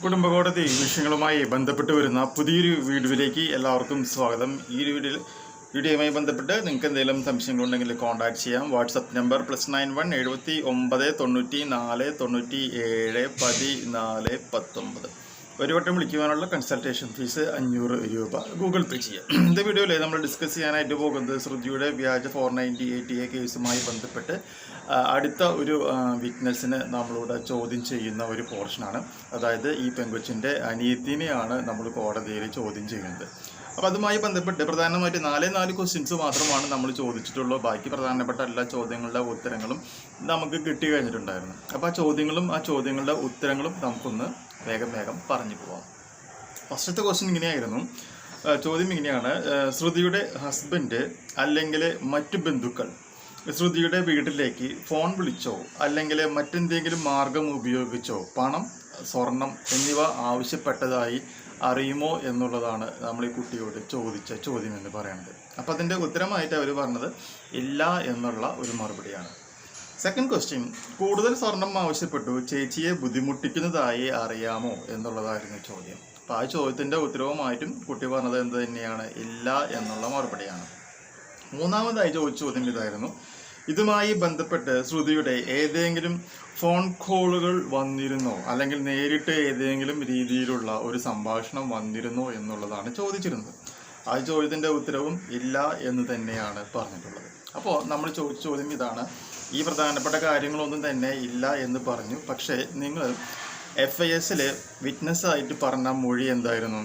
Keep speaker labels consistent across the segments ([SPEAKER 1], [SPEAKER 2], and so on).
[SPEAKER 1] കുടുംബകോടതി വിഷയങ്ങളുമായി ബന്ധപ്പെട്ട് വരുന്ന പുതിയൊരു വീഡിയോയിലേക്ക് എല്ലാവർക്കും സ്വാഗതം. ഈ വീഡിയോയുമായി ബന്ധപ്പെട്ട് നിങ്ങൾക്ക് എന്തെങ്കിലും സംശയങ്ങളുണ്ടെങ്കിൽ കോൺടാക്ട് ചെയ്യാം. WhatsApp number +91 79 94 97 14 19. ഒരു വട്ടം വിളിക്കുവാനുള്ള കൺസൾട്ടേഷൻ ഫീസ് 500 രൂപ ഗൂഗിൾ പേ ചെയ്യാം. இந்த വീഡിയോയിൽ നമ്മൾ ഡിസ്കസ് ചെയ്യാനായിട്ട് പോകുന്നത് ശ്രുതിയുടെ വ്യാജ 498A കേസുമായി ബന്ധപ്പെട്ട് അടുത്ത ഒരു വിറ്റ്നസിനെ നമ്മളോട് ചോദ്യം ചെയ്യുന്ന ഒരു പോർഷനാണ്. അതായത് ഈ പെങ്കൊച്ചിൻ്റെ അനിയത്തിനെയാണ് നമ്മൾ കോടതിയിൽ ചോദ്യം ചെയ്യുന്നത്. അപ്പോൾ അതുമായി ബന്ധപ്പെട്ട് പ്രധാനമായിട്ട് 4 ക്വസ്റ്റ്യൻസ് മാത്രമാണ് നമ്മൾ ചോദിച്ചിട്ടുള്ളൂ. ബാക്കി പ്രധാനപ്പെട്ട എല്ലാ ചോദ്യങ്ങളുടെ ഉത്തരങ്ങളും നമുക്ക് കിട്ടി കഴിഞ്ഞിട്ടുണ്ടായിരുന്നു. അപ്പോൾ ആ ചോദ്യങ്ങളുടെ ഉത്തരങ്ങളും നമുക്കൊന്ന് വേഗം പറഞ്ഞു പോവാം. ഫസ്റ്റത്തെ ക്വസ്റ്റ്യൻ ഇങ്ങനെയായിരുന്നു. ചോദ്യം ഇങ്ങനെയാണ്: ശ്രുതിയുടെ ഹസ്ബൻഡ് അല്ലെങ്കിൽ മറ്റു ബന്ധുക്കൾ ശ്രുതിയുടെ വീട്ടിലേക്ക് ഫോൺ വിളിച്ചോ അല്ലെങ്കിൽ മറ്റെന്തെങ്കിലും മാർഗം ഉപയോഗിച്ചോ പണം, സ്വർണം എന്നിവ ആവശ്യപ്പെട്ടതായി അറിയുമോ എന്നുള്ളതാണ് നമ്മൾ ഈ കുട്ടിയോട് ചോദിച്ച ചോദ്യം എന്ന് പറയുന്നത്. അപ്പം അതിൻ്റെ ഉത്തരമായിട്ട് അവർ പറഞ്ഞത് ഇല്ല എന്നുള്ള ഒരു മറുപടിയാണ്. സെക്കൻഡ് ക്വസ്റ്റ്യൻ: കൂടുതൽ സ്വർണം ആവശ്യപ്പെട്ടു ചേച്ചിയെ ബുദ്ധിമുട്ടിക്കുന്നതായി അറിയാമോ എന്നുള്ളതായിരുന്നു ചോദ്യം. അപ്പോൾ ആ ചോദ്യത്തിൻ്റെ ഉത്തരവുമായിട്ടും കുട്ടി പറഞ്ഞത് എന്ത് തന്നെയാണ്? ഇല്ല എന്നുള്ള മറുപടിയാണ്. മൂന്നാമതായി ചോദിച്ച ചോദ്യം ഇതായിരുന്നു: ഇതുമായി ബന്ധപ്പെട്ട് ശ്രുതിയുടെ ഏതെങ്കിലും ഫോൺ കോളുകൾ വന്നിരുന്നോ അല്ലെങ്കിൽ നേരിട്ട് ഏതെങ്കിലും രീതിയിലുള്ള ഒരു സംഭാഷണം വന്നിരുന്നോ എന്നുള്ളതാണ് ചോദിച്ചിരുന്നത്. ആ ചോദ്യത്തിൻ്റെ ഉത്തരവും ഇല്ല എന്ന് തന്നെയാണ് പറഞ്ഞിട്ടുള്ളത്. അപ്പോൾ നമ്മൾ ചോദിച്ച ചോദ്യം ഇതാണ്: ഈ പ്രധാനപ്പെട്ട കാര്യങ്ങളൊന്നും തന്നെ ഇല്ല എന്ന് പറഞ്ഞു. പക്ഷേ നിങ്ങൾ FISൽ വിറ്റ്നസ്സായിട്ട് പറഞ്ഞ മൊഴി എന്തായിരുന്നു?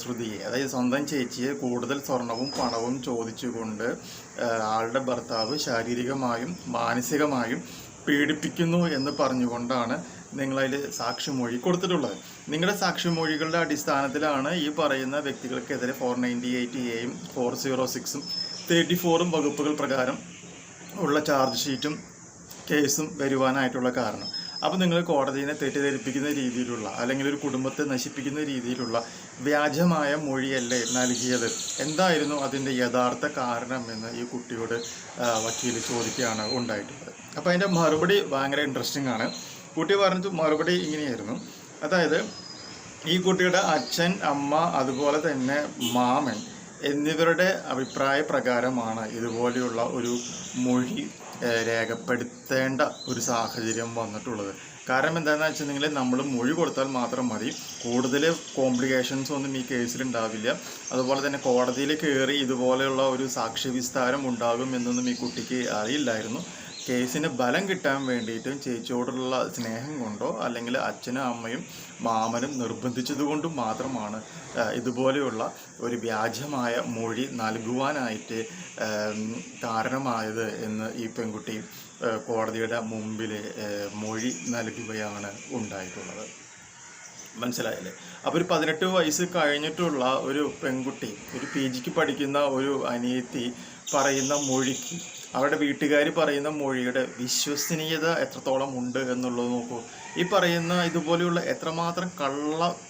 [SPEAKER 1] ശ്രുതിയെ, അതായത് സ്വന്തം ചേച്ചിയെ കൂടുതൽ സ്വർണവും പണവും ചോദിച്ചുകൊണ്ട് ആളുടെ ഭർത്താവ് ശാരീരികമായും മാനസികമായും പീഡിപ്പിക്കുന്നു എന്ന് പറഞ്ഞുകൊണ്ടാണ് നിങ്ങളതിൽ സാക്ഷിമൊഴി കൊടുത്തിട്ടുള്ളത്. നിങ്ങളുടെ സാക്ഷിമൊഴികളുടെ അടിസ്ഥാനത്തിലാണ് ഈ പറയുന്ന വ്യക്തികൾക്കെതിരെ 498A 406 34 വകുപ്പുകൾ പ്രകാരം ഉള്ള ചാർജ് ഷീറ്റും കേസും വരുവാനായിട്ടുള്ള കാരണം. അപ്പോൾ നിങ്ങൾ കോടതിയെ തെറ്റിദ്ധരിപ്പിക്കുന്ന രീതിയിലുള്ള അല്ലെങ്കിൽ ഒരു കുടുംബത്തെ നശിപ്പിക്കുന്ന രീതിയിലുള്ള വ്യാജമായ മൊഴിയല്ലേ നൽകിയത്? എന്തായിരുന്നു അതിൻ്റെ യഥാർത്ഥ കാരണം എന്ന് ഈ കുട്ടിയോട് വക്കീൽ ചോദിക്കുകയാണ് ഉണ്ടായിട്ടുള്ളത്. അപ്പോൾ അതിൻ്റെ മറുപടി ഭയങ്കര ഇൻട്രസ്റ്റിംഗ് ആണ്. കുട്ടി പറഞ്ഞ മറുപടി ഇങ്ങനെയായിരുന്നു. അതായത് ഈ കുട്ടിയുടെ അച്ഛൻ, അമ്മ, അതുപോലെ തന്നെ മാമൻ എന്നിവരുടെ അഭിപ്രായ പ്രകാരമാണ് ഇതുപോലെയുള്ള ഒരു മൊഴി രേഖപ്പെടുത്തേണ്ട ഒരു സാഹചര്യം വന്നിട്ടുള്ളത്. കാരണം എന്താണെന്ന് വെച്ചിട്ടുണ്ടെങ്കിൽ നമ്മൾ മൊഴി കൊടുത്താൽ മാത്രം മതി, കൂടുതൽ കോംപ്ലിക്കേഷൻസ് ഒന്നും ഈ കേസിൽ ഉണ്ടാവില്ല. അതുപോലെ തന്നെ കോടതിയിൽ കയറി ഇതുപോലെയുള്ള ഒരു സാക്ഷ്യവിസ്താരം ഉണ്ടാകും എന്നൊന്നും ഈ കുട്ടിക്ക് അറിയില്ലായിരുന്നു. കേസിന് ബലം കിട്ടാൻ വേണ്ടിയിട്ടും ചേച്ചിയോടുള്ള സ്നേഹം കൊണ്ടോ അല്ലെങ്കിൽ അച്ഛനും അമ്മയും മാമനും നിർബന്ധിച്ചതുകൊണ്ടും മാത്രമാണ് ഇതുപോലെയുള്ള ഒരു വ്യാജമായ മൊഴി നൽകുവാനായിട്ട് കാരണമായത് എന്ന് ഈ പെൺകുട്ടി കോടതിയുടെ മുമ്പിൽ മൊഴി നൽകുകയാണ് ഉണ്ടായിട്ടുള്ളത്. മനസ്സിലായില്ലേ? അപ്പോൾ ഒരു 18 വയസ്സ് കഴിഞ്ഞിട്ടുള്ള ഒരു പെൺകുട്ടി, ഒരു PGക്ക് പഠിക്കുന്ന ഒരു അനിയത്തി പറയുന്ന മൊഴിക്ക് അവരുടെ വീട്ടുകാർ പറയുന്ന മൊഴിയുടെ വിശ്വസനീയത എത്രത്തോളം ഉണ്ട് എന്നുള്ളത് നോക്കൂ. ഈ പറയുന്ന ഇതുപോലെയുള്ള എത്രമാത്രം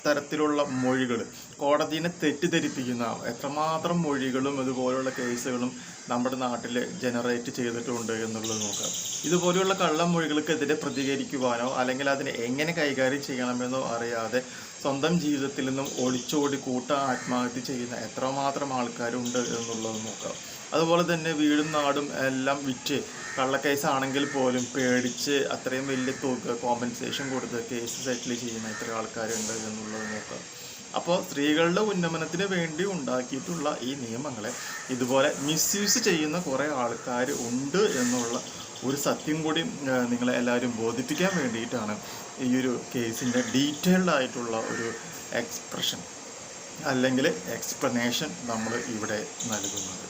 [SPEAKER 1] തരത്തിലുള്ള മൊഴികൾ, കോടതിയെ തെറ്റിദ്ധരിപ്പിക്കുന്ന എത്രമാത്രം മൊഴികളും ഇതുപോലെയുള്ള കേസുകളും നമ്മുടെ നാട്ടിൽ ജനറേറ്റ് ചെയ്തിട്ടുണ്ട് എന്നുള്ളത് നോക്കുക. ഇതുപോലെയുള്ള കള്ളമൊഴികൾക്കെതിരെ പ്രതികരിക്കുവാനോ അല്ലെങ്കിൽ അതിനെ എങ്ങനെ കൈകാര്യം ചെയ്യണമെന്നോ അറിയാതെ സ്വന്തം ജീവിതത്തിൽ നിന്നും ഒളിച്ചോടി ആത്മഹത്യ ചെയ്യുന്ന എത്രമാത്രം ആൾക്കാരുണ്ട് എന്നുള്ളത് നോക്കുക. അതുപോലെ തന്നെ വീടും നാടും എല്ലാം വിറ്റ് കള്ളക്കേസാണെങ്കിൽ പോലും പേടിച്ച് അത്രയും വലിയ തുക കോമ്പൻസേഷൻ കൊടുത്ത് കേസ് സെറ്റിൽ ചെയ്യുന്ന എത്ര ആൾക്കാരുണ്ട് എന്നുള്ളത് നോക്കുക. അപ്പോൾ സ്ത്രീകളുടെ ഉന്നമനത്തിന് വേണ്ടി ഉണ്ടാക്കിയിട്ടുള്ള ഈ നിയമങ്ങളെ ഇതുപോലെ മിസ്യൂസ് ചെയ്യുന്ന കുറേ ആൾക്കാർ ഉണ്ട് എന്നുള്ള ഒരു സത്യം കൂടി നിങ്ങളെ എല്ലാവരും ബോധിപ്പിക്കാൻ വേണ്ടിയിട്ടാണ് ഈ ഒരു കേസിൻ്റെ ഡീറ്റെയിൽഡ് ആയിട്ടുള്ള ഒരു എക്സ്പ്രഷൻ അല്ലെങ്കിൽ എക്സ്പ്ലനേഷൻ നമ്മൾ ഇവിടെ നൽകുന്നത്.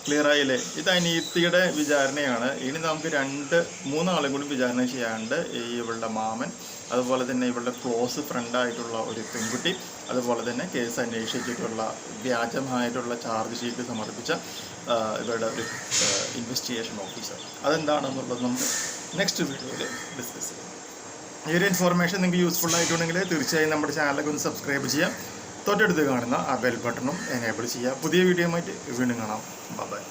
[SPEAKER 1] ക്ലിയർ ആയില്ലേ? ഇത് അനിയത്തിയുടെ വിചാരണയാണ്. ഇനി നമുക്ക് 2-3 ആളും കൂടി വിചാരണ ചെയ്യാണ്ട് ഇവളുടെ മാമൻ, അതുപോലെ തന്നെ ഇവളുടെ ക്ലോസ് ഫ്രണ്ടായിട്ടുള്ള ഒരു പെൺകുട്ടി, അതുപോലെ തന്നെ കേസ് അന്വേഷിച്ചിട്ടുള്ള വ്യാജമായിട്ടുള്ള ചാർജ് ഷീറ്റ് സമർപ്പിച്ച ഇവരുടെ ഒരു ഇൻവെസ്റ്റിഗേഷൻ ഓഫീസർ. അതെന്താണെന്നുള്ളത് നമുക്ക് നെക്സ്റ്റ് വീഡിയോയിൽ ഡിസ്കസ് ചെയ്യാം. ഈ ഒരു ഇൻഫോർമേഷൻ നിങ്ങൾക്ക് യൂസ്ഫുൾ ആയിട്ടുണ്ടെങ്കിൽ തീർച്ചയായും നമ്മുടെ ചാനലൊക്കെ ഒന്ന് സബ്സ്ക്രൈബ് ചെയ്യാം. തൊട്ടടുത്ത് കാണുന്ന ആ ബെൽ ബട്ടണും എനേബിൾ ചെയ്യുക. പുതിയ വീഡിയോയുമായിട്ട് വീണ്ടും കാണാം. ബൈ.